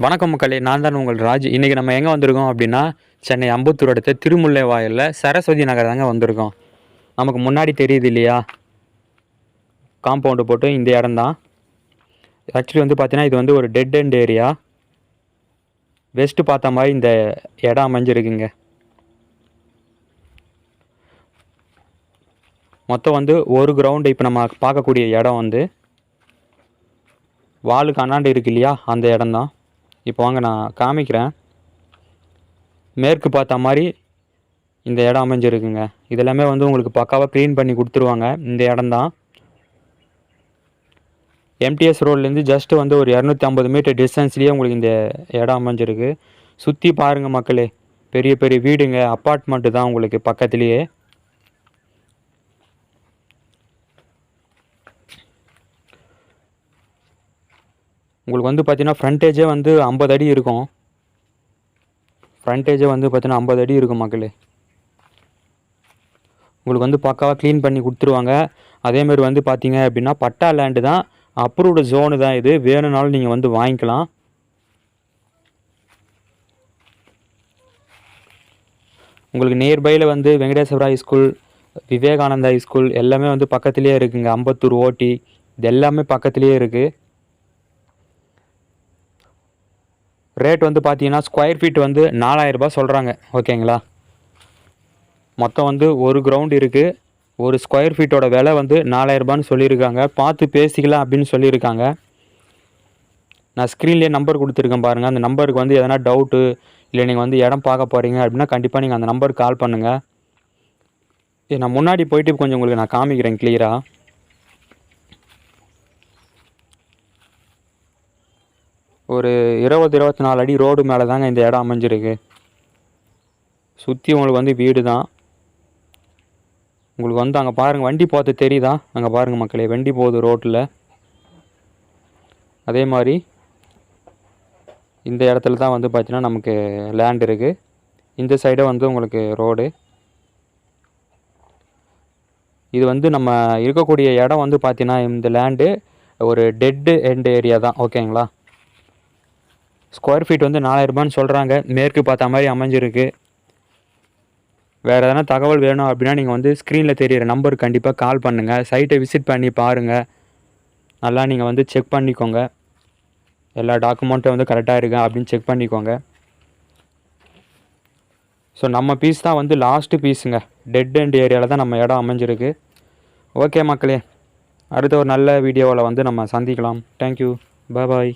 வணக்கம் மக்களே, நான் தான் உங்கள் ராஜ். இன்றைக்கி நம்ம எங்கே வந்திருக்கோம் அப்படின்னா, சென்னை அம்பத்தூர் அடுத்த திருமுல்லை வாயிலில் சரஸ்வதி நகர் தாங்க வந்திருக்கோம். நமக்கு முன்னாடி தெரியுது இல்லையா, காம்பவுண்டு போட்டு இந்த இடம் தான். ஆக்சுவலி வந்து பார்த்தீங்கன்னா, இது வந்து ஒரு டெட் எண்ட் ஏரியா. வெஸ்ட்டு பார்த்த மாதிரி இந்த இடம் அமைஞ்சிருக்குங்க. மொத்தம் வந்து ஒரு கிரவுண்டு. இப்போ நம்ம பார்க்கக்கூடிய இடம் வந்து வாலுக்கு அண்ணாண்டு இருக்கு இல்லையா, அந்த இடம் தான். இப்போ வாங்க நான் காமிக்கிறேன். மேற்கு பார்த்த மாதிரி இந்த இடம் அமைஞ்சிருக்குங்க. இதெல்லாமே வந்து உங்களுக்கு பக்காவாக க்ளீன் பண்ணி கொடுத்துருவாங்க. இந்த இடம் தான் எம்டிஎஸ் ரோட்லேருந்து ஜஸ்ட்டு வந்து ஒரு 250 மீட்டர் டிஸ்டன்ஸ்லேயே உங்களுக்கு இந்த இடம் அமைஞ்சிருக்கு. சுற்றி பாருங்கள் மக்களே, பெரிய பெரிய வீடுங்க, அப்பார்ட்மெண்ட்டு தான் உங்களுக்கு பக்கத்துலேயே. உங்களுக்கு வந்து பார்த்தீங்கன்னா ஃப்ரண்டேஜே வந்து 50 அடி இருக்கும். ஃப்ரண்டேஜே வந்து பார்த்தீங்கன்னா 50 அடி இருக்கும் மக்களே. உங்களுக்கு வந்து பக்காவாக க்ளீன் பண்ணி கொடுத்துருவாங்க. அதேமாதிரி வந்து பார்த்தீங்க அப்படின்னா பட்டா லேண்டு தான், அப்ரூவ்டு ஜோனு தான் இது. வேணும்னாலும் நீங்கள் வந்து வாங்கிக்கலாம். உங்களுக்கு நியர்பையில் வந்து வெங்கடேஸ்வரா ஸ்கூல், விவேகானந்தா ஸ்கூல் எல்லாமே வந்து பக்கத்துலேயே இருக்குங்க. அம்பத்தூர் ஓட்டி இது எல்லாமே பக்கத்துலேயே இருக்குது. ரேட் வந்து பார்த்தீங்கன்னா ஸ்கொயர் ஃபீட் வந்து 4000 ரூபாய் சொல்கிறாங்க. ஓகேங்களா, மொத்தம் வந்து ஒரு கிரவுண்ட் இருக்குது. ஒரு ஸ்கொயர் ஃபீட்டோட விலை வந்து 4000 ரூபான்னு சொல்லியிருக்காங்க. பார்த்து பேசிக்கலாம் அப்படின்னு சொல்லியிருக்காங்க. நான் ஸ்க்ரீன்லேயே நம்பர் கொடுத்துருக்கேன் பாருங்கள். அந்த நம்பருக்கு வந்து எதனா டவுட்டு இல்லை நீங்கள் வந்து இடம் பார்க்க போகிறீங்க அப்படின்னா கண்டிப்பாக நீங்கள் அந்த நம்பருக்கு கால் பண்ணுங்கள். நான் முன்னாடி போயிட்டு கொஞ்சம் உங்களுக்கு நான் காமிக்கிறேன் கிளியராக. ஒரு 20-24 அடி ரோடு மேலே தாங்க இந்த இடம் அமைஞ்சிருக்கு. சுற்றி உங்களுக்கு வந்து வீடு தான். உங்களுக்கு வந்து அங்கே பாருங்கள், வண்டி போகிறது தெரியுதா? அங்கே பாருங்கள் மக்களே, வண்டி போகுது ரோட்டில். அதே மாதிரி இந்த இடத்துல தான் வந்து பார்த்தீங்கன்னா நமக்கு லேண்ட் இருக்குது. இந்த சைடே வந்து உங்களுக்கு ரோடு. இது வந்து நம்ம இருக்கக்கூடிய இடம் வந்து பார்த்தீங்கன்னா இந்த லேண்டு ஒரு டெட்டு எண்ட் ஏரியா தான். ஓகேங்களா, ஸ்கொயர் ஃபீட் வந்து 4000 ரூபான்னு சொல்கிறாங்க. மேற்கு பார்த்த மாதிரி அமைஞ்சிருக்கு. வேறு எதனா தகவல் வேணும் அப்படின்னா நீங்கள் வந்து ஸ்க்ரீனில் தெரியிற நம்பருக்கு கண்டிப்பாக கால் பண்ணுங்கள். சைட்டை விசிட் பண்ணி பாருங்கள். நல்லா நீங்கள் வந்து செக் பண்ணிக்கோங்க, எல்லா டாக்குமெண்ட்டும் வந்து கரெக்டாக இருக்கா அப்படின்னு செக் பண்ணிக்கோங்க. ஸோ நம்ம பீஸ் தான் வந்து லாஸ்ட்டு பீஸுங்க. டெட் எண்ட் ஏரியாவில் தான் நம்ம இடம் அமைஞ்சிருக்கு. ஓகே மக்களே, அடுத்த ஒரு நல்ல வீடியோவில் வந்து நம்ம சந்திக்கலாம். தேங்க்யூ, பாய்.